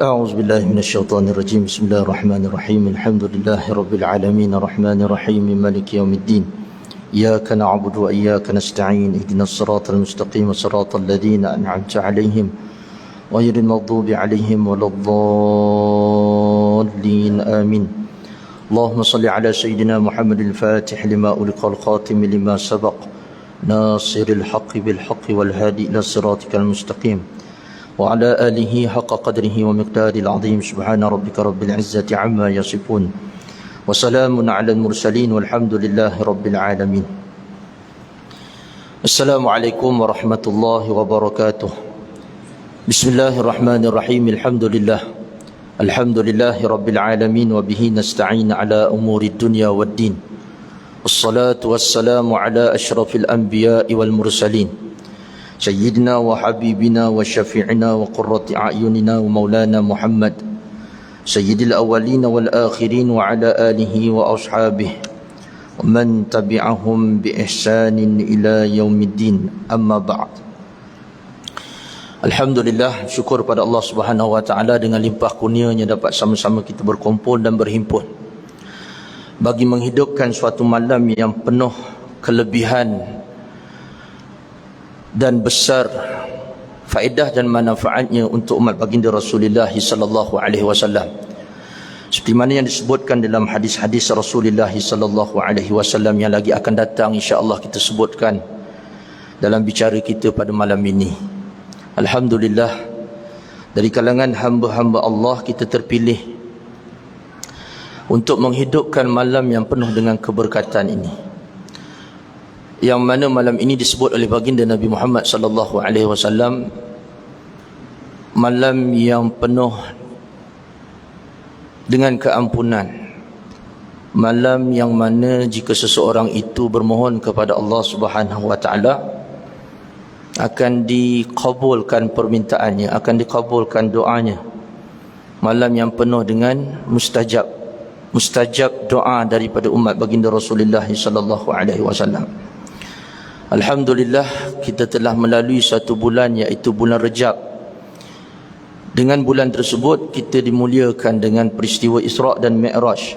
أعوذ بالله من الشيطان الرجيم. بسم الله الرحمن الرحيم. الحمد لله رب العالمين الرحمن الرحيم مالك يوم الدين. إياك نعبد وإياك نستعين. اهدنا الصراط المستقيم صراط الذين أنعمت عليهم غير المغضوب عليهم ولا الضالين آمين. اللهم صل على سيدنا محمد الفاتح لما أغلق والخاتم لما سبق ناصر الحق بالحق والهادي إلى صراطك المستقيم وعلى آله حق قدره ومقداره العظيم. سبحان ربك رب العزة عما يصفون وسلام على المرسلين والحمد لله رب العالمين. السلام عليكم ورحمة الله وبركاته. بسم الله الرحمن الرحيم. الحمد لله رب العالمين وبه نستعين على أمور الدنيا والدين. والصلاة والسلام على أشرف الأنبياء والمرسلين سيدنا وحبيبنا وشفيعنا وقرة أعيننا ومولانا محمد سيد الأولين والآخرين وعلى آله وأصحابه ومن تبعهم بإحسان إلى يوم الدين. أما بعد. Alhamdulillah, syukur pada Allah Subhanahu Wa Taala dengan limpah kurnia-Nya dapat sama-sama kita berkumpul dan berhimpun bagi menghidupkan suatu malam yang penuh kelebihan dan besar faedah dan manfaatnya untuk umat baginda Rasulullah sallallahu alaihi wasallam. Seperti mana yang disebutkan dalam hadis-hadis Rasulullah sallallahu alaihi wasallam yang lagi akan datang, insya-Allah kita sebutkan dalam bicara kita pada malam ini. Alhamdulillah, dari kalangan hamba-hamba Allah kita terpilih untuk menghidupkan malam yang penuh dengan keberkatan ini, yang mana malam ini disebut oleh baginda Nabi Muhammad sallallahu alaihi wasallam malam yang penuh dengan keampunan, malam yang mana jika seseorang itu bermohon kepada Allah Subhanahu wa taala akan dikabulkan permintaannya, akan dikabulkan doanya. Malam yang penuh dengan mustajab doa daripada umat baginda Rasulullah sallallahu alaihi wasallam. Alhamdulillah, kita telah melalui satu bulan, iaitu bulan Rejab. Dengan bulan tersebut kita dimuliakan dengan peristiwa Isra' dan Mi'raj.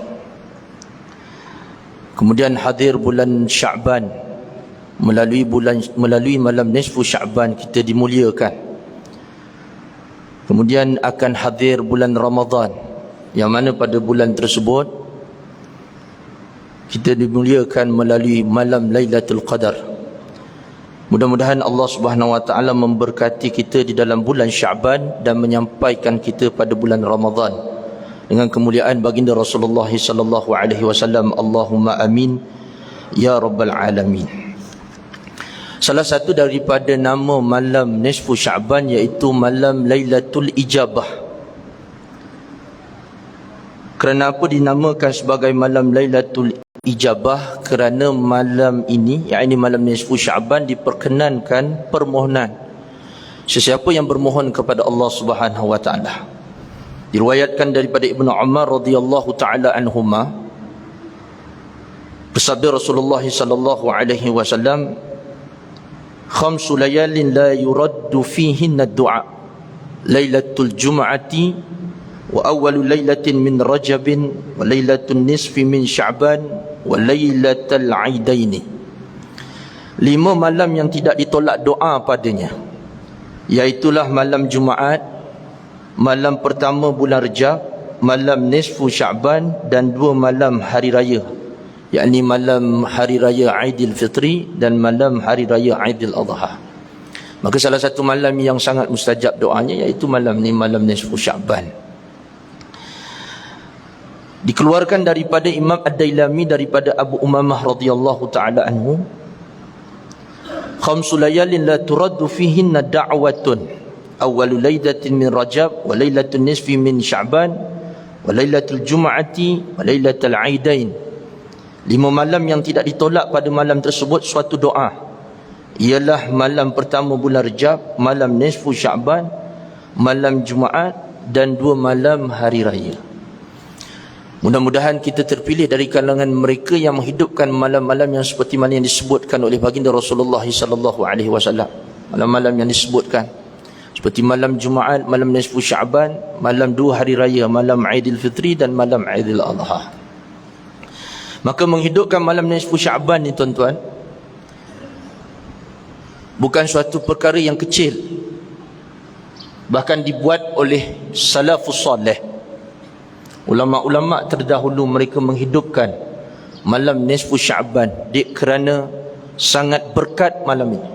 Kemudian hadir bulan Sya'ban. Melalui malam nisfu Sya'ban kita dimuliakan. Kemudian akan hadir bulan Ramadan, yang mana pada bulan tersebut kita dimuliakan melalui malam Lailatul Qadar. Mudah-mudahan Allah Subhanahu Wa Taala memberkati kita di dalam bulan Sya'ban dan menyampaikan kita pada bulan Ramadan dengan kemuliaan baginda Rasulullah sallallahu alaihi wasallam. Allahumma amin ya rabbal alamin. Salah satu daripada nama malam nisfu Sya'ban iaitu malam Lailatul Ijabah. Kerana apa dinamakan sebagai malam Lailatul Ijabah? Kerana malam ini, yakni malam nisfu Sya'ban, diperkenankan permohonan sesiapa yang bermohon kepada Allah Subhanahu wa taala. Diriwayatkan daripada Ibnu Umar radhiyallahu taala anhuma, bersabda Rasulullah sallallahu alaihi wasallam, khamsu layalin la yuraddu fihinna ad-du'a, lailatul jum'ati wa awwalu lailatin min rajabin wa lailatul nisfi min sya'ban wa lailatul aidaini. 5 malam yang tidak ditolak doa padanya, iaitulah malam Jumaat, malam pertama bulan Rejab, malam nisfu Sya'ban, dan 2 malam hari raya, yakni malam hari raya Aidil Fitri dan malam hari raya Aidil Adha. Maka salah satu malam yang sangat mustajab doanya iaitu malam ni, malam nisfu Sya'ban. Dikeluarkan daripada Imam Ad-Dailami daripada Abu Umamah radhiyallahu taala anhu, khamsu layalin la turaddu fihinna da'watun, awwalu lailatin min Rajab wa lailatul nisfi min Sya'ban wa lailatul jum'ati wa lailatul aidain. 5 malam yang tidak ditolak pada malam tersebut suatu doa, ialah malam pertama bulan Rejab, malam nisfu Sya'ban, malam Jumaat, dan 2 malam hari raya. Mudah-mudahan kita terpilih dari kalangan mereka yang menghidupkan malam-malam yang seperti mana yang disebutkan oleh baginda Rasulullah sallallahu alaihi wasallam. Malam-malam yang disebutkan seperti malam Jumaat, malam Nisfu Sya'ban, malam 2 hari raya, malam Aidilfitri dan malam Aidil Adha. Maka menghidupkan malam Nisfu Sya'ban ni tuan-tuan, bukan suatu perkara yang kecil. Bahkan dibuat oleh salafus salih, ulama-ulama terdahulu. Mereka menghidupkan malam Nisfu Sya'ban kerana sangat berkat malam ini.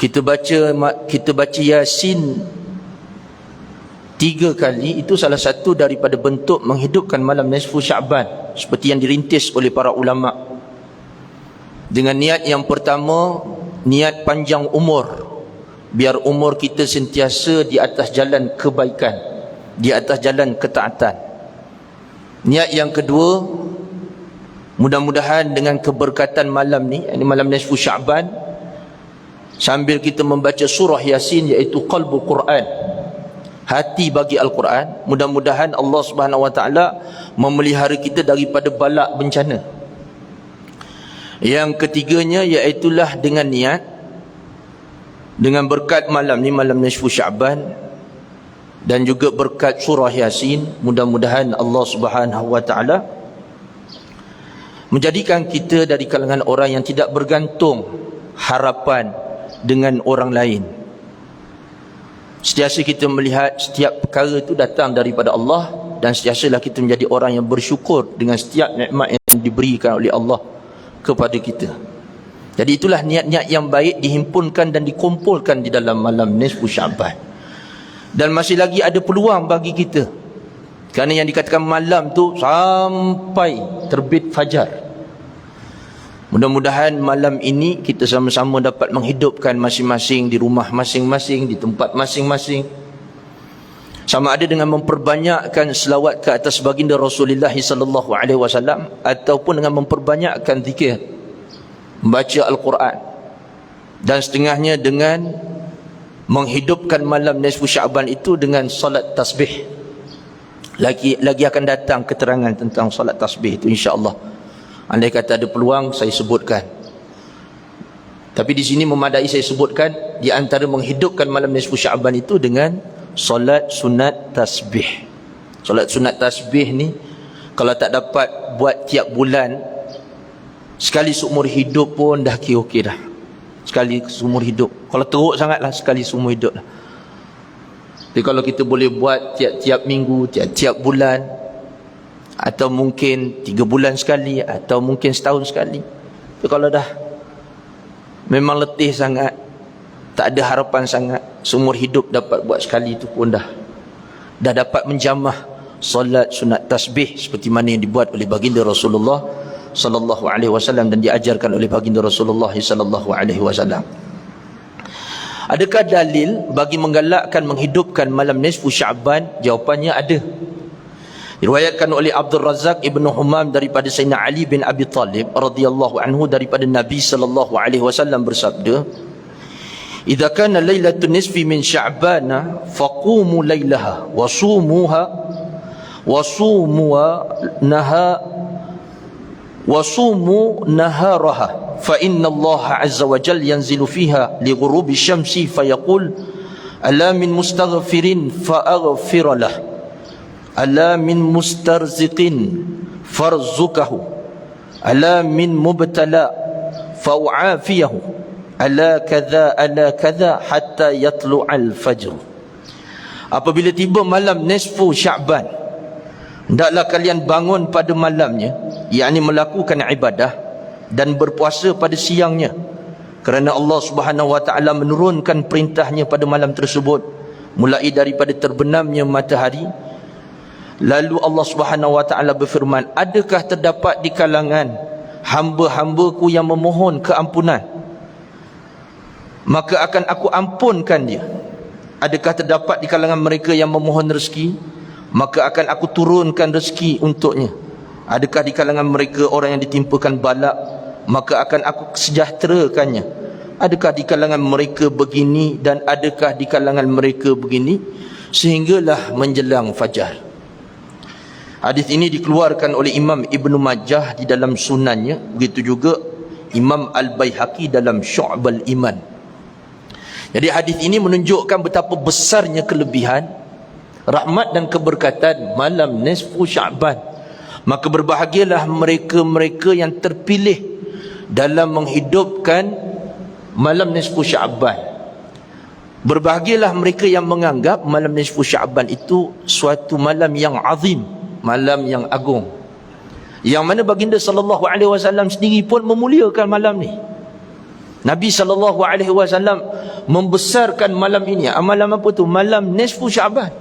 Kita baca Yasin 3 kali, itu salah satu daripada bentuk menghidupkan malam Nisfu Sya'ban, seperti yang dirintis oleh para ulama. Dengan niat yang pertama, niat panjang umur, biar umur kita sentiasa di atas jalan kebaikan, di atas jalan ketaatan. Niat yang kedua, mudah-mudahan dengan keberkatan malam ni, ini malam Nisfu Sya'ban, sambil kita membaca surah Yasin, iaitu qalbul Quran, hati bagi Al-Quran, mudah-mudahan Allah Subhanahu Wa Taala memelihara kita daripada balak bencana. Yang ketiganya iaitulah dengan niat, dengan berkat malam ni, malam Nisfu Sya'ban, dan juga berkat surah Yasin, mudah-mudahan Allah Subhanahu Wa Taala menjadikan kita dari kalangan orang yang tidak bergantung harapan dengan orang lain. Sentiasa kita melihat setiap perkara itu datang daripada Allah, dan sentiasalah kita menjadi orang yang bersyukur dengan setiap nikmat yang diberikan oleh Allah kepada kita. Jadi itulah niat-niat yang baik dihimpunkan dan dikumpulkan di dalam malam Nisfu Sya'ban. Dan masih lagi ada peluang bagi kita, kerana yang dikatakan malam tu sampai terbit fajar. Mudah-mudahan malam ini kita sama-sama dapat menghidupkan masing-masing di rumah masing-masing, di tempat masing-masing, sama ada dengan memperbanyakkan selawat ke atas baginda Rasulullah sallallahu alaihi wasallam, ataupun dengan memperbanyakkan zikir, membaca Al-Quran, dan setengahnya dengan menghidupkan malam Nisfu Sya'ban itu dengan solat tasbih. Lagi akan datang keterangan tentang solat tasbih itu, insya-Allah. Andai kata ada peluang, saya sebutkan. Tapi di sini memadai saya sebutkan di antara menghidupkan malam Nisfu Sya'ban itu dengan solat sunat tasbih. Solat sunat tasbih ni kalau tak dapat buat tiap bulan, sekali seumur hidup pun dah okey dah. Sekali seumur hidup. Kalau teruk sangatlah sekali seumur hidup lah. Jadi kalau kita boleh buat tiap-tiap minggu, tiap-tiap bulan, atau mungkin 3 bulan sekali, atau mungkin setahun sekali. Tapi kalau dah memang letih sangat, tak ada harapan sangat, seumur hidup dapat buat sekali itu pun dah dapat menjamah solat sunat tasbih seperti mana yang dibuat oleh baginda Rasulullah sallallahu alaihi wasallam dan diajarkan oleh baginda Rasulullah sallallahu alaihi wasallam. Adakah dalil bagi menggalakkan menghidupkan malam Nisfu Sya'ban? Jawapannya ada. Diriwayatkan oleh Abdul Razak Ibn Humam daripada Sayyidina Ali bin Abi Talib radhiyallahu anhu, daripada Nabi sallallahu alaihi wasallam bersabda, "Idza kana lailatul nisfi min Sya'ban faqumu lailaha wa sumuha wa sumu naharaha fa inna Allah azza wa jalla yanzilu fiha li ghurubi syamsi fayaqul ala min mustaghfirin fa aghfir lahu ala min mustarziqin farzukahu ala min mubtala fa'u'afiyahu ala kadha hatta yatlu'al fajr." Apabila tiba malam Nisfu Sya'ban, hendaklah kalian bangun pada malamnya, yakni melakukan ibadah dan berpuasa pada siangnya, kerana Allah Subhanahu wa taala menurunkan perintahnya pada malam tersebut mulai daripada terbenamnya matahari. Lalu Allah Subhanahu wa taala berfirman, "Adakah terdapat di kalangan hamba-hambaku yang memohon keampunan, maka akan aku ampunkan dia. Adakah terdapat di kalangan mereka yang memohon rezeki, maka akan aku turunkan rezeki untuknya. Adakah di kalangan mereka orang yang ditimpakan balak, maka akan aku sejahterakannya. Adakah di kalangan mereka begini dan adakah di kalangan mereka begini, sehinggalah menjelang fajar." Hadis ini dikeluarkan oleh Imam Ibn Majah di dalam sunannya, begitu juga Imam Al-Baihaqi dalam Syu'bal Iman. Jadi hadis ini menunjukkan betapa besarnya kelebihan, rahmat dan keberkatan malam nisfu Sya'ban. Maka berbahagialah mereka-mereka yang terpilih dalam menghidupkan malam nisfu Sya'ban. Berbahagialah mereka yang menganggap malam nisfu Sya'ban itu suatu malam yang azim, malam yang agung, yang mana baginda sallallahu alaihi wasallam sendiri pun memuliakan malam ni. Nabi sallallahu alaihi wasallam membesarkan malam ini. Malam apa tu? Malam nisfu Sya'ban.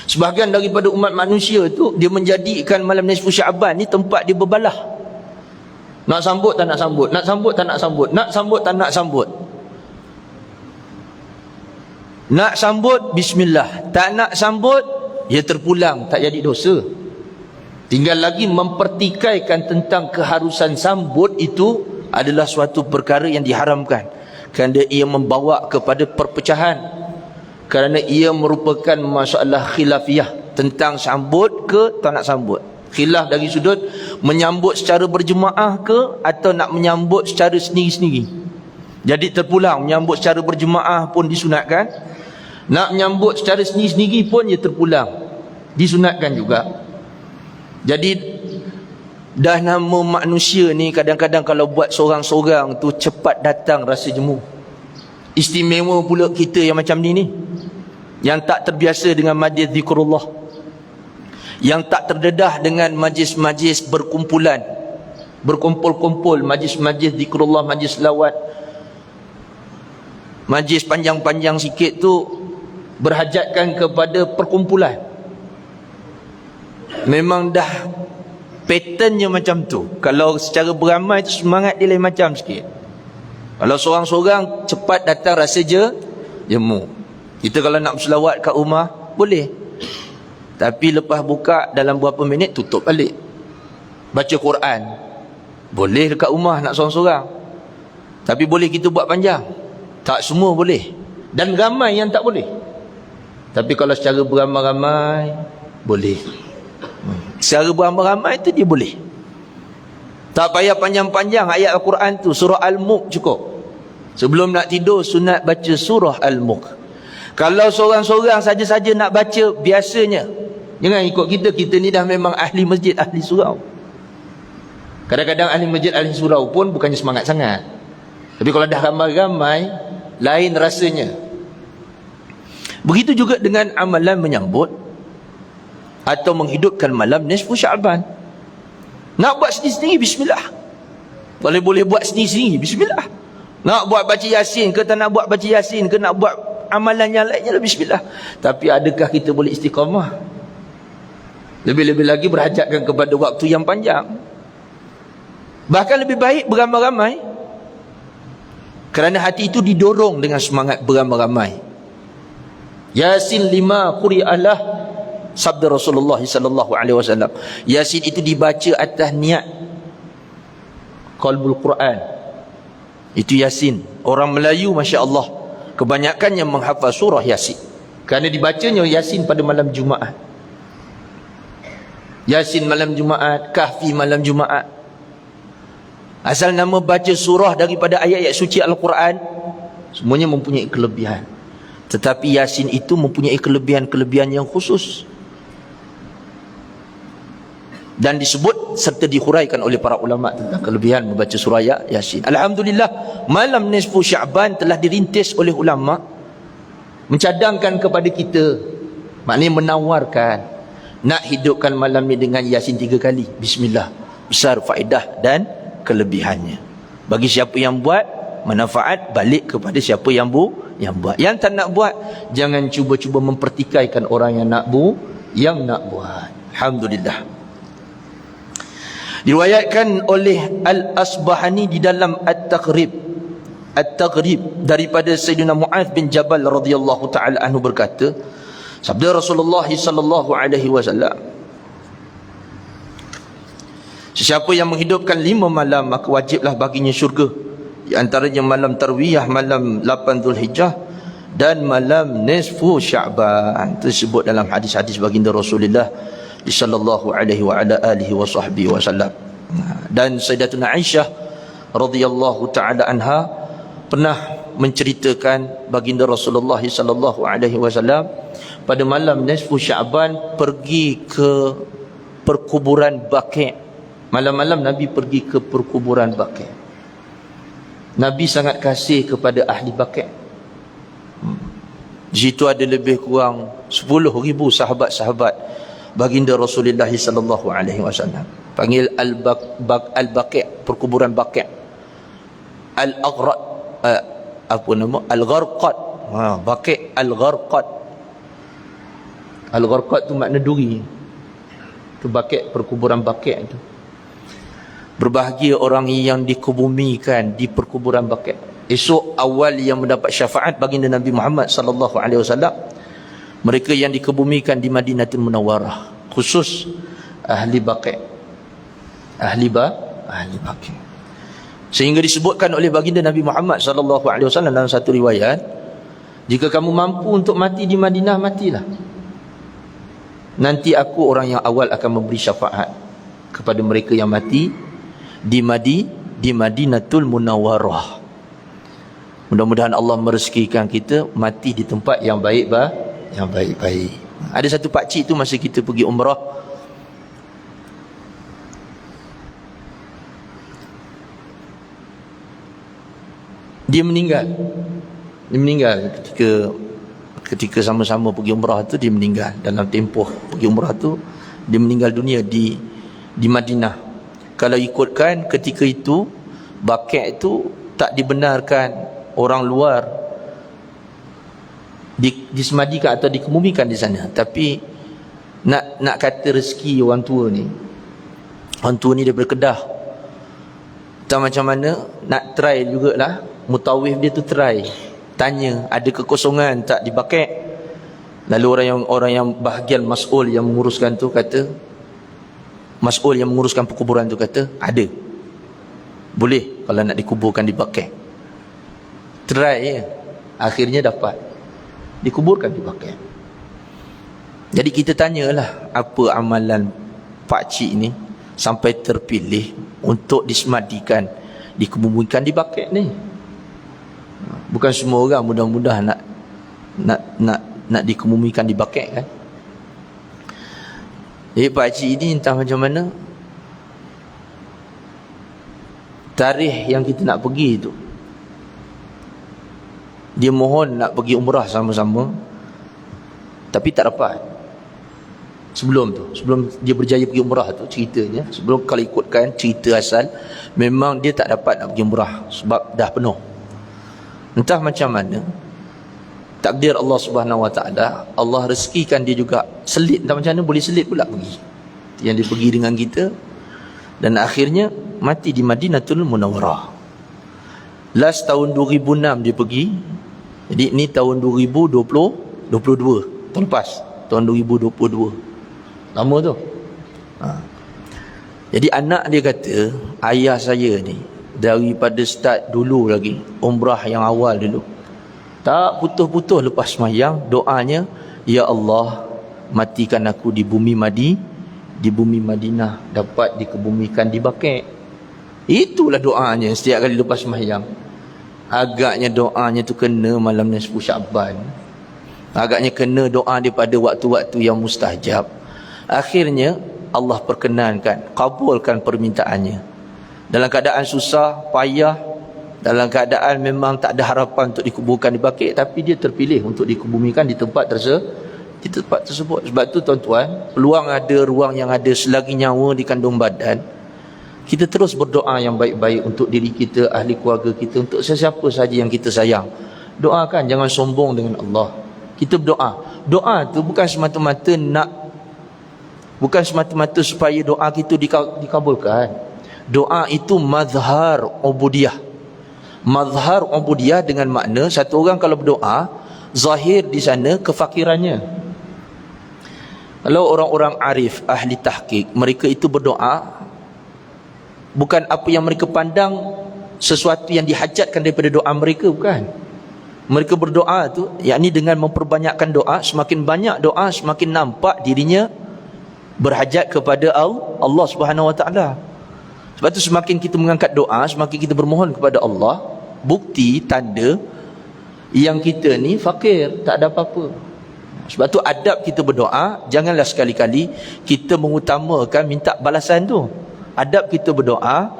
Sebahagian daripada umat manusia tu dia menjadikan malam nisfu Sya'ban ni tempat dia berbalah. Nak sambut tak nak sambut, nak sambut tak nak sambut, nak sambut tak nak sambut. Nak sambut bismillah, tak nak sambut dia terpulang, tak jadi dosa. Tinggal lagi mempertikaikan tentang keharusan sambut itu adalah suatu perkara yang diharamkan, kerana ia membawa kepada perpecahan, kerana ia merupakan masalah khilafiyah tentang sambut ke tak nak sambut. Khilaf dari sudut menyambut secara berjemaah ke atau nak menyambut secara sendiri-sendiri. Jadi terpulang, menyambut secara berjemaah pun disunatkan, nak menyambut secara sendiri-sendiri pun ia terpulang, disunatkan juga. Jadi dah nama manusia ni kadang-kadang kalau buat seorang-seorang tu cepat datang rasa jemu. Istimewa pula kita yang macam ni, yang tak terbiasa dengan majlis zikrullah, yang tak terdedah dengan majlis-majlis berkumpulan, berkumpul-kumpul, majlis-majlis zikrullah, majlis selawat, majlis panjang-panjang sikit tu berhajatkan kepada perkumpulan. Memang dah patternnya macam tu. Kalau secara beramai tu semangat dia lain macam sikit. Kalau seorang-seorang cepat datang rasa jemu. Kita kalau nak berselawat kat rumah boleh, tapi lepas buka dalam berapa minit tutup balik. Baca Quran boleh dekat rumah nak seorang-seorang, tapi boleh kita buat panjang? Tak semua boleh, dan ramai yang tak boleh. Tapi kalau secara beramai-ramai boleh. Secara beramai-ramai tu dia boleh. Tak payah panjang-panjang ayat Al-Quran tu. Surah Al-Mulk cukup. Sebelum nak tidur sunat baca surah Al-Mulk. Kalau seorang-seorang saja-saja nak baca biasanya, jangan ikut kita. Kita ni dah memang ahli masjid, ahli surau. Kadang-kadang ahli masjid, ahli surau pun bukannya semangat sangat. Tapi kalau dah ramai-ramai, lain rasanya. Begitu juga dengan amalan menyambut atau menghidupkan malam nisfu Sya'ban. Nak buat sendiri-sendiri, bismillah. Boleh buat sendiri-sendiri, bismillah. Nak buat baca Yasin ke tak nak buat baca Yasin ke, nak buat amalan yang lainnya, bismillah. Tapi adakah kita boleh istiqamah? Lebih-lebih lagi berhajatkan kepada waktu yang panjang. Bahkan lebih baik beramai-ramai, kerana hati itu didorong dengan semangat beramai-ramai. Yasin 5 quri'alah, sabda Rasulullah sallallahu alaihi wasallam. Yasin itu dibaca atas niat qalbul Quran. Itu Yasin. Orang Melayu masya-Allah kebanyakan yang menghafal surah Yasin, kerana dibacanya Yasin pada malam Jumaat. Yasin malam Jumaat, Kahfi malam Jumaat. Asal nama baca surah daripada ayat-ayat suci Al-Quran, semuanya mempunyai kelebihan. Tetapi Yasin itu mempunyai kelebihan-kelebihan yang khusus, dan disebut serta dihuraikan oleh para ulama tentang kelebihan membaca surah Yasin. Alhamdulillah, malam nisfu Sya'ban telah dirintis oleh ulama, mencadangkan kepada kita, maknanya menawarkan, nak hidupkan malam ni dengan Yasin 3 kali, bismillah. Besar faedah dan kelebihannya. Bagi siapa yang buat, manfaat balik kepada siapa yang buat. Yang tak nak buat, jangan cuba-cuba mempertikaikan orang yang nak buat. Alhamdulillah. Diriwayatkan oleh Al-Asbahani di dalam At-Taghrib daripada Sayyidina Mu'adz bin Jabal radhiyallahu taala anhu berkata, sabda Rasulullah sallallahu alaihi wasallam, sesiapa yang menghidupkan 5 malam maka wajiblah baginya syurga, di antaranya malam tarwiyah, malam 8 Zulhijjah dan malam nisfu Sya'ban. Tersebut dalam hadis-hadis baginda Rasulullah sallallahu alaihi wa ala alihi wa sahbihi wasallam. Dan Sayyidatuna Aisyah radhiyallahu taala anha pernah menceritakan baginda Rasulullah sallallahu alaihi wasallam pada malam nisfu Syaban pergi ke perkuburan Baqi'. Malam-malam Nabi pergi ke perkuburan Baqi'. Nabi sangat kasih kepada ahli Baqi'. Di situ ada lebih kurang 10,000 sahabat-sahabat baginda Rasulullah sallallahu alaihi wasallam. Panggil Al-Baqi', perkuburan Baqi'. Al-Aghrad, apa nama? Al-Gharqad. Baqi' Al-Gharqad. Al-Gharqad tu makna duri. Tu Baqi', perkuburan Baqi' itu. Berbahagia orang yang dikebumikan di perkuburan Baqi'. Esok awal yang mendapat syafaat baginda Nabi Muhammad sallallahu alaihi wasallam, mereka yang dikebumikan di Madinatul Munawwarah, khusus ahli Baqi'. Ahli Baqi'. Sehingga disebutkan oleh baginda Nabi Muhammad sallallahu alaihi wasallam dalam satu riwayat, jika kamu mampu untuk mati di Madinah, matilah. Nanti aku orang yang awal akan memberi syafaat kepada mereka yang mati di Madinatul Munawwarah. Mudah-mudahan Allah merezekikan kita mati di tempat yang baik-baik. Ada satu pakcik tu masa kita pergi umrah, dia meninggal ketika sama-sama pergi umrah tu. Dia meninggal dalam tempoh pergi umrah tu, dia meninggal dunia di Madinah. Kalau ikutkan ketika itu Baqi' itu tak dibenarkan orang luar disemadikan atau dikebumikan di sana. Tapi nak kata rezeki orang tua ni daripada Kedah, tak macam mana nak try jugalah. Mutawif dia tu try tanya ada kekosongan tak di Baqi'. Lalu orang yang bahagian mas'ul yang menguruskan tu kata, mas'ul yang menguruskan perkuburan tu kata ada, boleh kalau nak dikuburkan di Baqi'. Try je, akhirnya dapat dikuburkan di Baqi'. Jadi kita tanyalah apa amalan pakcik ni sampai terpilih untuk disemadikan, dikebumikan di Baqi' ni. Bukan semua orang mudah-mudahan nak dikebumikan di Baqi' kan. Jadi pakcik ini entah macam mana tarikh yang kita nak pergi tu, dia mohon nak pergi umrah sama-sama, tapi tak dapat. Sebelum dia berjaya pergi umrah tu, ceritanya sebelum, kalau ikutkan cerita asal, memang dia tak dapat nak pergi umrah sebab dah penuh. Entah macam mana takdir Allah Subhanahu Wa Taala, Allah rezekikan dia juga selit. Entah macam mana boleh selit pula pergi, yang dia pergi dengan kita, dan akhirnya mati di Madinatul Munawwarah. Last tahun 2006 dia pergi. Jadi ni tahun 2022, tahun lepas, tahun 2022. Lama tu. Jadi anak dia kata, ayah saya ni daripada start dulu lagi, umrah yang awal dulu, tak putus-putus lepas sembahyang doanya, ya Allah, matikan aku di bumi Madinah, dapat dikebumikan di Baqi'. Itulah doanya setiap kali lepas sembahyang. Agaknya doanya tu kena malam nisfu Syaban. Agaknya kena doa daripada waktu-waktu yang mustajab. Akhirnya Allah perkenankan, kabulkan permintaannya. Dalam keadaan susah, payah, dalam keadaan memang tak ada harapan untuk dikuburkan di Baqi', tapi dia terpilih untuk dikebumikan di tempat tersebut. Sebab tu tuan-tuan, peluang ada, ruang yang ada, selagi nyawa di kandung badan, kita terus berdoa yang baik-baik untuk diri kita, ahli keluarga kita, untuk sesiapa saja yang kita sayang. Doakan, jangan sombong dengan Allah. Kita berdoa. Doa tu bukan semata-mata supaya doa kita dikabulkan. Doa itu mazhar ubudiyah. Mazhar ubudiyah dengan makna satu orang kalau berdoa, zahir di sana kefakirannya. Kalau orang-orang arif, ahli tahqiq, mereka itu berdoa bukan apa yang mereka pandang sesuatu yang dihajatkan daripada doa mereka, bukan. Mereka berdoa tu, yakni dengan memperbanyakkan doa, semakin banyak doa semakin nampak dirinya berhajat kepada Allah Subhanahu Wa Taala. Sebab tu semakin kita mengangkat doa, semakin kita bermohon kepada Allah, bukti tanda Yang kita ni fakir, tak ada apa-apa. Sebab tu adab kita berdoa, janganlah sekali-kali kita mengutamakan minta balasan tu. Adab kita berdoa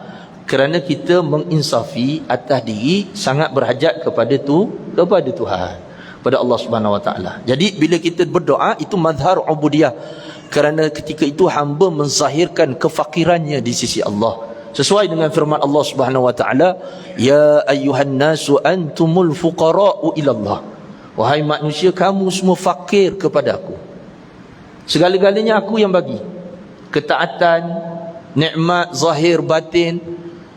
kerana kita menginsafi atas diri, sangat berhajat kepada Tuhan, kepada Allah Subhanahu Wa Taala. Jadi bila kita berdoa, itu mazhar ubudiyah, kerana ketika itu hamba menzahirkan kefakirannya di sisi Allah. Sesuai dengan firman Allah Subhanahu Wa Taala, ya ayyuhan nasu antumul fuqara'u ila Allah. Wahai manusia, kamu semua fakir kepada aku. Segala-galanya aku yang bagi. Ketaatan, nikmat zahir batin,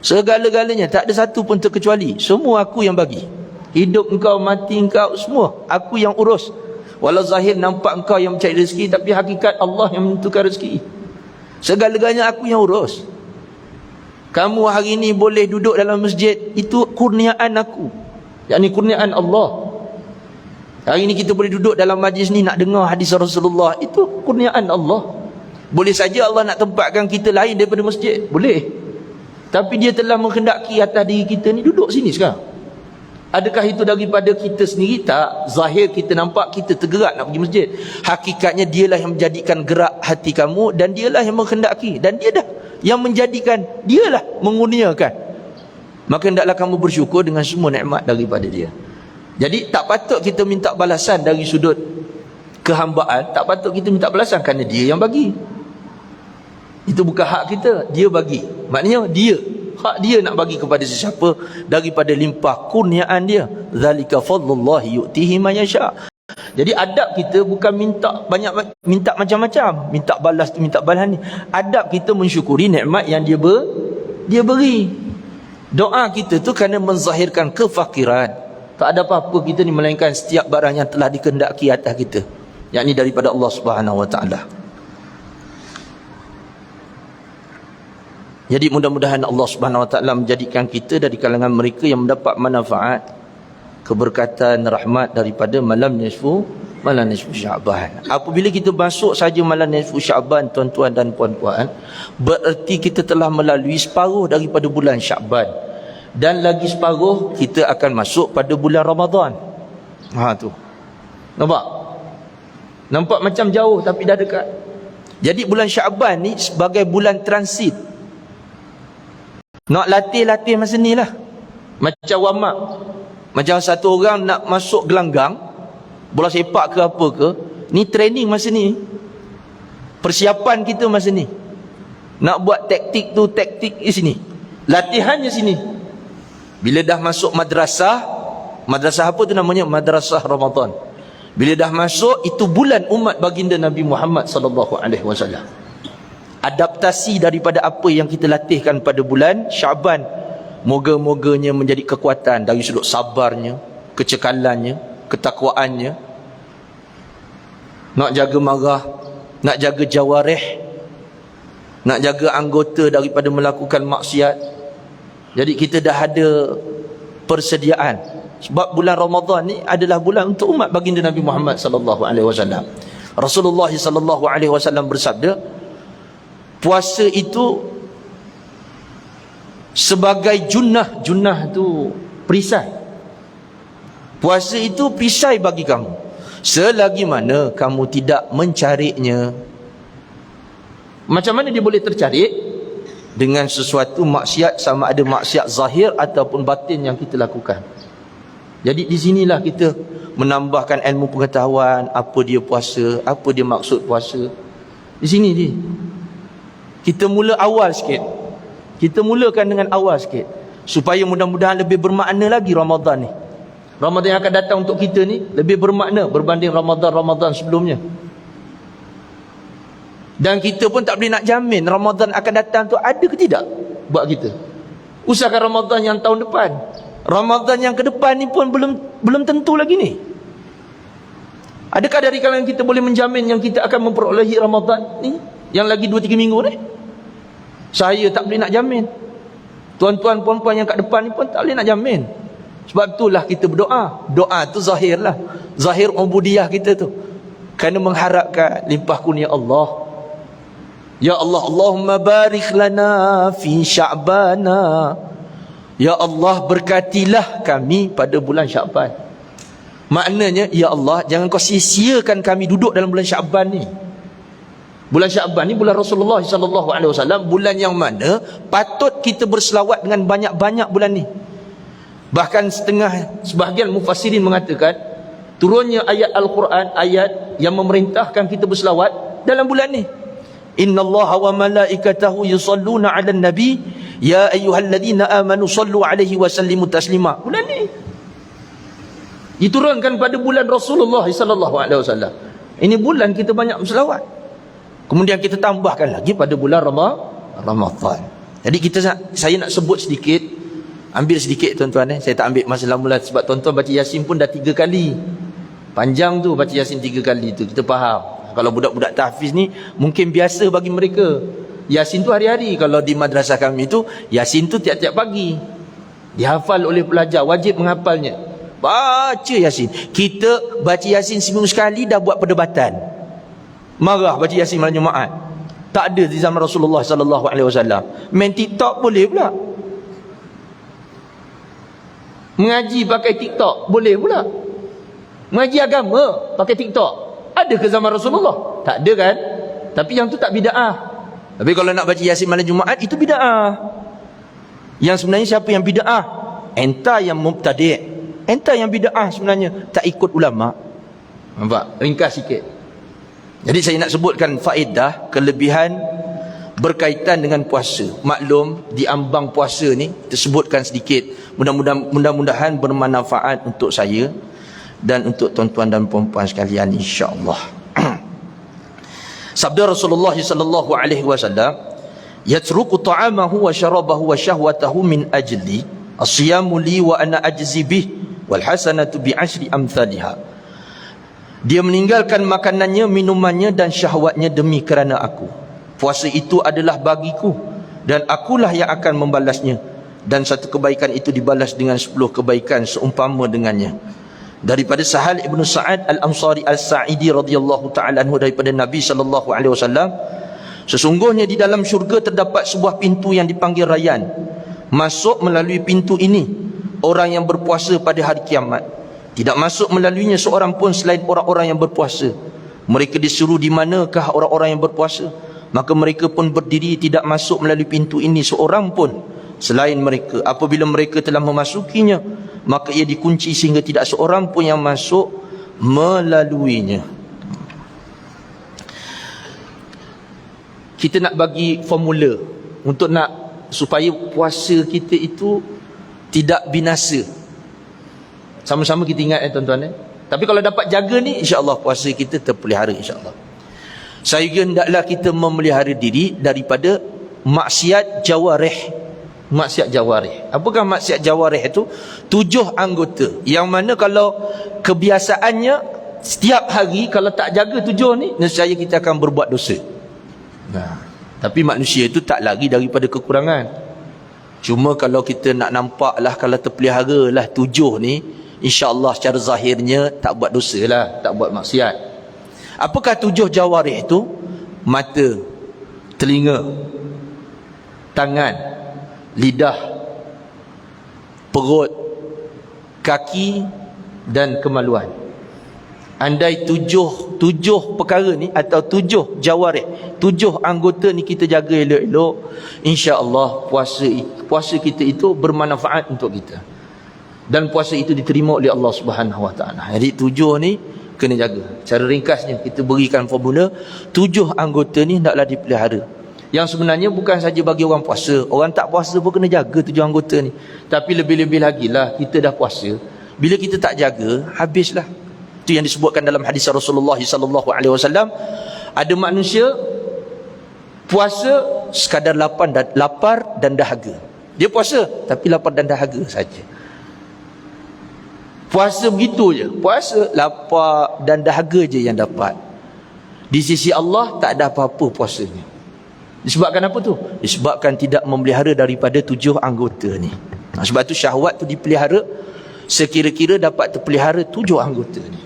segala-galanya tak ada satu pun terkecuali. Semua aku yang bagi. Hidup engkau, mati engkau, semua aku yang urus. Walau zahir nampak engkau yang mencari rezeki, tapi hakikat Allah yang menentukan rezeki. Segala-galanya aku yang urus. Kamu hari ini boleh duduk dalam masjid, itu kurniaan aku, yakni kurniaan Allah. Hari ini kita boleh duduk dalam majlis ni nak dengar hadis Rasulullah, itu kurniaan Allah. Boleh saja Allah nak tempatkan kita lain daripada masjid, boleh. Tapi dia telah menghendaki atas diri kita ni duduk sini sekarang. Adakah itu daripada kita sendiri? Tak. Zahir kita nampak kita tergerak nak pergi masjid. Hakikatnya dialah yang menjadikan gerak hati kamu, dan dialah yang menghendaki, dan dia dah yang menjadikan, dialah mengurniakan. Maka hendaklah kamu bersyukur dengan semua nikmat daripada dia. Jadi tak patut kita minta balasan dari sudut kehambaan. Tak patut kita minta balasan kerana dia yang bagi. Itu bukan hak kita, dia bagi. Maknanya dia, hak dia nak bagi kepada sesiapa daripada limpah kurniaan dia. Zalika fadlullahi yu'tihi man yasha. Jadi adab kita bukan minta banyak, minta macam-macam, minta balas tu, minta balas ni. Adab kita mensyukuri nikmat yang dia beri. Doa kita tu kerana menzahirkan kefakiran. Tak ada apa-apa kita ni melainkan setiap barang yang telah dikehendaki atas kita, yakni daripada Allah Subhanahu Wa Taala. Jadi mudah-mudahan Allah Subhanahu Wa Taala menjadikan kita dari kalangan mereka yang mendapat manfaat, keberkatan, rahmat daripada malam nisfu Sya'ban. Apabila kita masuk saja malam nisfu Sya'ban, tuan-tuan dan puan-puan, bererti kita telah melalui separuh daripada bulan Sya'ban, dan lagi separuh kita akan masuk pada bulan Ramadan. Tu nampak macam jauh tapi dah dekat. Jadi bulan Sya'ban ni sebagai bulan transit. Nak latih masa ni lah, macam warm up. Macam satu orang nak masuk gelanggang bola sepak ke apa ke, ni training masa ni, persiapan kita masa ni. Nak buat taktik tu, taktik di sini, latihannya sini. Bila dah masuk madrasah apa tu namanya? Madrasah Ramadan. Bila dah masuk, itu bulan umat baginda Nabi Muhammad sallallahu alaihi wasallam. Adaptasi daripada apa yang kita latihkan pada bulan Sya'ban, moga-moganya menjadi kekuatan dari sudut sabarnya, kecekalannya, ketakwaannya. Nak jaga marah, nak jaga jawarih, nak jaga anggota daripada melakukan maksiat. Jadi kita dah ada persediaan. Sebab bulan Ramadan ni adalah bulan untuk umat baginda Nabi Muhammad sallallahu alaihi wasallam. Rasulullah sallallahu alaihi wasallam bersabda, puasa itu sebagai junnah. Junnah tu perisai. Puasa itu perisai bagi kamu, selagi mana kamu tidak mencarinya. Macam mana dia boleh tercari? Dengan sesuatu maksiat, sama ada maksiat zahir ataupun batin yang kita lakukan. Jadi di sinilah kita menambahkan ilmu pengetahuan, apa dia puasa, apa dia maksud puasa. Di sini dia. Kita mula awal sikit. Kita mulakan dengan awal sikit, supaya mudah-mudahan lebih bermakna lagi Ramadan ni. Ramadan yang akan datang untuk kita ni lebih bermakna berbanding Ramadan sebelumnya. Dan kita pun tak boleh nak jamin Ramadan akan datang tu ada ke tidak buat kita. Usahakan Ramadan yang tahun depan. Ramadan yang ke depan ni pun belum tentu lagi ni. Adakah dari kalangan kita boleh menjamin yang kita akan memperolehi Ramadan ni yang lagi 2-3 minggu ni? Saya tak boleh nak jamin. Tuan-tuan puan-puan yang kat depan ni pun tak boleh nak jamin. Sebab itulah kita berdoa. Doa tu zahir lah, zahir ubudiyah kita tu, kerana mengharapkan limpah kurnia Allah. Ya Allah, Allahumma barik lana fi Sya'bana. Ya Allah, berkatilah kami pada bulan Sya'ban. Maknanya, ya Allah, jangan kau sia-siakan kami duduk dalam bulan Syaban ni. Bulan Syaban ni bulan Rasulullah SAW, bulan yang mana patut kita berselawat dengan banyak-banyak bulan ni. Bahkan sebahagian mufassirin mengatakan turunnya ayat Al-Quran, ayat yang memerintahkan kita berselawat dalam bulan ni. Innallaha wa malaikatahu yusalluna 'alan nabi ya ayyuhalladzina amanu sallu 'alaihi wa sallimu taslima. Bulan ni diturunkan pada bulan Rasulullah SAW. Ini bulan kita banyak berselawat. Kemudian kita tambahkan lagi pada bulan Ramadan. Jadi saya nak sebut sedikit, ambil sedikit tuan-tuan. Saya tak ambil masa lama sebab tuan-tuan baca Yasin pun dah 3 kali. Panjang tu baca Yasin 3 kali tu, kita faham. Kalau budak-budak tahfiz ni mungkin biasa bagi mereka. Yasin tu hari-hari. Kalau di madrasah kami tu, Yasin tu tiap-tiap pagi. Dihafal oleh pelajar, wajib menghafalnya. Baca Yasin. Kita baca Yasin seminggu sekali dah buat perdebatan. Marah baca Yasin malam Jumaat. Tak ada di zaman Rasulullah SAW. Main TikTok boleh pula. Mengaji pakai TikTok boleh pula. Mengaji agama pakai TikTok ada ke zaman Rasulullah? Tak ada kan? Tapi yang tu tak bid'ah. Tapi kalau nak baca Yasin malam Jumaat, itu bid'ah. Yang sebenarnya siapa yang bid'ah? Enta yang mubtadi'. Enta yang bid'ah sebenarnya, tak ikut ulama. Nampak? Ringkas sikit. Jadi saya nak sebutkan faedah, kelebihan berkaitan dengan puasa. Maklum di ambang puasa ni kita sebutkan sedikit. Mudah-mudahan bermanfaat untuk saya dan untuk tuan-tuan dan puan-puan sekalian, insya-Allah. Sabda Rasulullah sallallahu alaihi wasallam, "Yatruku ta'amahu wa syarabahu wa syahwatahu min ajli, as-siyamu li wa ana ajzi bih, wal hasanatu bi asyri amsalha." Dia meninggalkan makanannya, minumannya dan syahwatnya demi kerana aku. Puasa itu adalah bagiku dan akulah yang akan membalasnya. Dan satu kebaikan itu dibalas dengan 10 kebaikan seumpama dengannya. Daripada Sahal Ibn Sa'ad Al-Ansari Al-Sa'idi radhiyallahu ta'ala anhu, daripada Nabi sallallahu alaihi wasallam, sesungguhnya di dalam syurga terdapat sebuah pintu yang dipanggil Rayyan. Masuk melalui pintu ini orang yang berpuasa pada hari kiamat. Tidak masuk melaluinya seorang pun selain orang-orang yang berpuasa. Mereka disuruh di manakah orang-orang yang berpuasa? Maka mereka pun berdiri, tidak masuk melalui pintu ini seorang pun selain mereka. Apabila mereka telah memasukinya, maka ia dikunci sehingga tidak seorang pun yang masuk melaluinya. Kita nak bagi formula untuk supaya puasa kita itu tidak binasa. Sama-sama kita ingat tuan-tuan. Tapi kalau dapat jaga ni, insya-Allah puasa kita terpelihara, insya-Allah. Saya hendaklah kita memelihara diri daripada maksiat jawarih. Maksiat jawarih. Apakah maksiat jawarih itu? 7 anggota. Yang mana kalau kebiasaannya setiap hari kalau tak jaga 7 ni, nescaya kita akan berbuat dosa. Tapi manusia itu tak lari daripada kekurangan. Cuma kalau kita nak nampaklah, kalau terpelihara lah 7 ni, insya-Allah secara zahirnya tak buat dosa lah, tak buat maksiat. Apakah 7 jawarih itu? Mata, telinga, tangan, lidah, perut, kaki dan kemaluan. Andai 7 perkara ni atau 7 jawarih, 7 anggota ni kita jaga elok-elok, insya-Allah puasa kita itu bermanfaat untuk kita. Dan puasa itu diterima oleh Allah Subhanahu Wa Taala. Jadi 7 ni kena jaga. Cara ringkasnya kita berikan formula 7 anggota ni hendaklah dipelihara. Yang sebenarnya bukan saja bagi orang puasa, orang tak puasa pun kena jaga 7 anggota ni. Tapi lebih-lebih lagi lah kita dah puasa, bila kita tak jaga, habislah. Itu yang disebutkan dalam hadis Rasulullah sallallahu alaihi wasallam, ada manusia puasa sekadar lapar dan dahaga. Dia puasa tapi lapar dan dahaga saja. Puasa begitu je. Puasa, lapar dan dahaga je yang dapat. Di sisi Allah tak ada apa-apa puasanya. Disebabkan apa tu? Disebabkan tidak memelihara daripada 7 anggota ni. Sebab tu syahwat tu dipelihara, sekira-kira dapat terpelihara 7 anggota ni.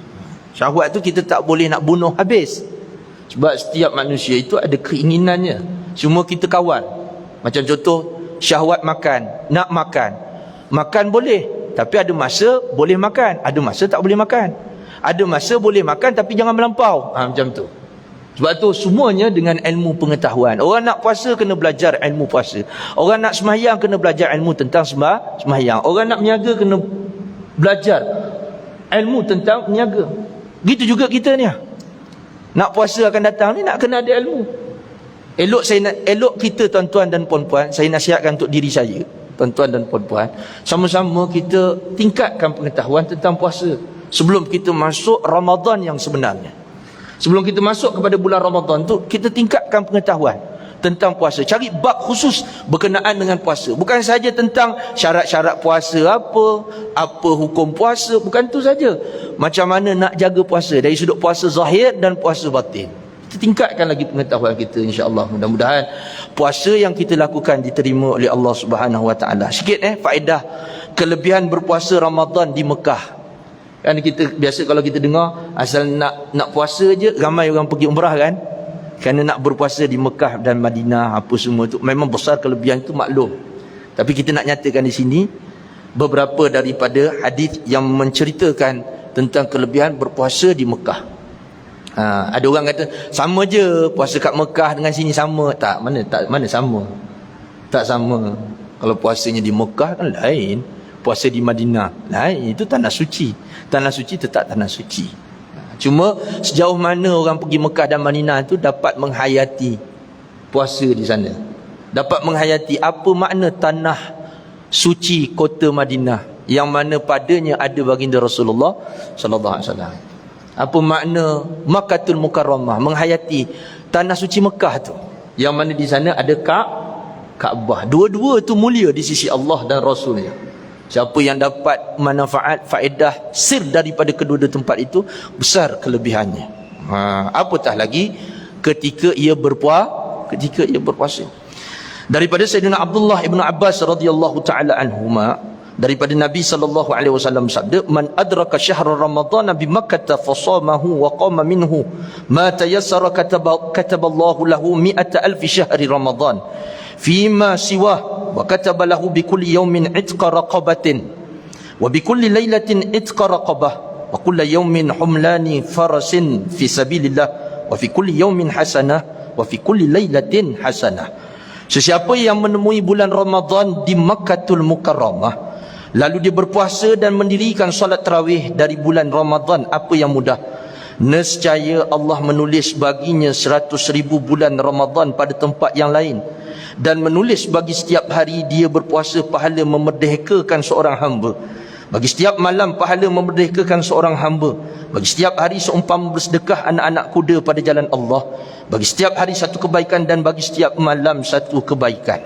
Syahwat tu kita tak boleh nak bunuh habis. Sebab setiap manusia itu ada keinginannya. Semua kita kawan. Macam contoh syahwat makan, nak makan. Makan boleh, tapi ada masa boleh makan, ada masa tak boleh makan. Ada masa boleh makan tapi jangan melampau. Macam tu. Sebab tu semuanya dengan ilmu pengetahuan. Orang nak puasa kena belajar ilmu puasa. Orang nak sembahyang kena belajar ilmu tentang sembahyang. Orang nak berniaga kena belajar ilmu tentang berniaga. Gitu juga kita ni. Nak puasa akan datang ni nak kena ada ilmu. Elok kita tuan-tuan dan puan-puan, saya nasihatkan untuk diri saya, tuan-tuan dan puan-puan, sama-sama kita tingkatkan pengetahuan tentang puasa sebelum kita masuk Ramadan yang sebenarnya. Sebelum kita masuk kepada bulan Ramadan tu, kita tingkatkan pengetahuan tentang puasa. Cari bab khusus berkenaan dengan puasa. Bukan saja tentang syarat-syarat puasa apa hukum puasa, bukan tu saja. Macam mana nak jaga puasa dari sudut puasa zahir dan puasa batin. Kita tingkatkan lagi pengetahuan kita, insya-Allah. Mudah-mudahan puasa yang kita lakukan diterima oleh Allah Subhanahu Wa Taala. Sikit faedah kelebihan berpuasa Ramadan di Mekah. Kan kita biasa kalau kita dengar asal nak puasa je ramai orang pergi umrah kan. Kerana nak berpuasa di Mekah dan Madinah apa semua tu memang besar kelebihan itu maklum. Tapi kita nak nyatakan di sini beberapa daripada hadis yang menceritakan tentang kelebihan berpuasa di Mekah. Ada orang kata sama je puasa kat Mekah dengan sini sama. Mana sama. Tak sama. Kalau puasanya di Mekah kan lain, puasa di Madinah lain. Itu tanah suci. Tanah suci tetap tanah suci. Cuma sejauh mana orang pergi Mekah dan Madinah itu dapat menghayati puasa di sana. Dapat menghayati apa makna tanah suci kota Madinah yang mana padanya ada baginda Rasulullah sallallahu alaihi wasallam. Apa makna Makkahul Mukarramah, menghayati tanah suci Mekah tu yang mana di sana ada Kaabah. Dua-dua tu mulia di sisi Allah dan Rasulnya. Siapa yang dapat manfaat faedah sir daripada kedua-dua tempat itu, besar kelebihannya. Apatah lagi ketika ia berpuasa. Daripada Sayyidina Abdullah ibn Abbas radhiyallahu taala anhuma, daripada Nabi sallallahu alaihi wasallam sabda, man adraka syahr Ramadan bi Makkah fa shamahu wa qama minhu ma tayassara kataballahu lahu 100,000 syahri Ramadan fima siwah wa kataba lahu bi kulli yawmin itqa raqabatin wa bi kulli lailatin itqa raqabah wa kulli yawmin humlani farasin fi sabilillah wa fi kulli yawmin hasanah wa fi kulli lailatin hasanah. Sesiapa yang menemui bulan Ramadan di Makkahul Mukarramah lalu dia berpuasa dan mendirikan solat tarawih dari bulan Ramadan, apa yang mudah, nescaya Allah menulis baginya 100,000 bulan Ramadan pada tempat yang lain, dan menulis bagi setiap hari dia berpuasa pahala memerdekakan seorang hamba, bagi setiap malam pahala memerdekakan seorang hamba, bagi setiap hari seumpama bersedekah anak-anak kuda pada jalan Allah, bagi setiap hari satu kebaikan dan bagi setiap malam satu kebaikan.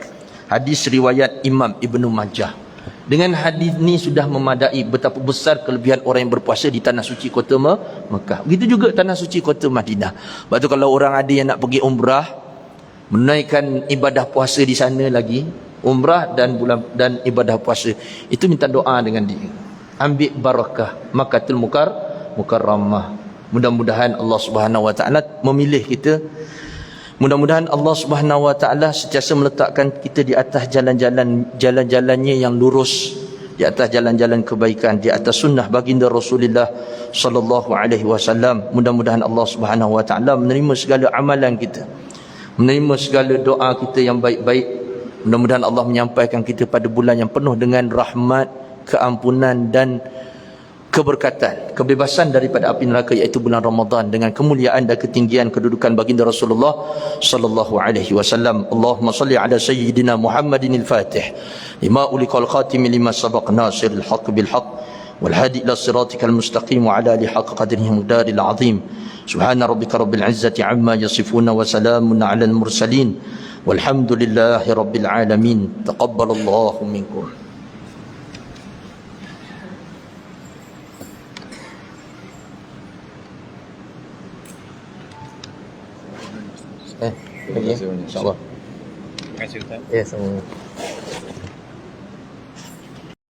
Hadis riwayat Imam Ibn Majah. Dengan hadis ni sudah memadai betapa besar kelebihan orang yang berpuasa di tanah suci kota Mekah. Begitu juga tanah suci kota Madinah. Sebab tu kalau orang ada yang nak pergi umrah, menunaikan ibadah puasa di sana lagi, umrah dan ibadah puasa, itu minta doa dengan dia. Ambil barakah Makkahul Mukarramah. Mudah-mudahan Allah Subhanahu Wa Taala memilih kita. Mudah-mudahan Allah Subhanahu Wa Taala sentiasa meletakkan kita di atas jalan-jalannya yang lurus, di atas jalan-jalan kebaikan, di atas sunnah baginda Rasulullah sallallahu alaihi wasallam. Mudah-mudahan Allah Subhanahu Wa Taala menerima segala amalan kita, menerima segala doa kita yang baik-baik. Mudah-mudahan Allah menyampaikan kita pada bulan yang penuh dengan rahmat, keampunan dan keberkatan, kebebasan daripada api neraka, iaitu bulan Ramadan, dengan kemuliaan dan ketinggian kedudukan baginda Rasulullah sallallahu alaihi wasallam. Allahumma salli ala sayyidina Muhammadin al-Fatih lima uliqal khatim lima sabaq nasiril haqq bil haqq wal hadi ila siratikal mustaqim wa ala alihi haqq qadrihi muqdaril azim. Subhana rabbika rabbil izzati amma yasifun wa salamun ala al mursalin walhamdulillahi rabbil alamin. Taqabbalallahu minkum. Terima kasih banyak. InsyaAllah. Terima kasih Ustaz. Ya, sama.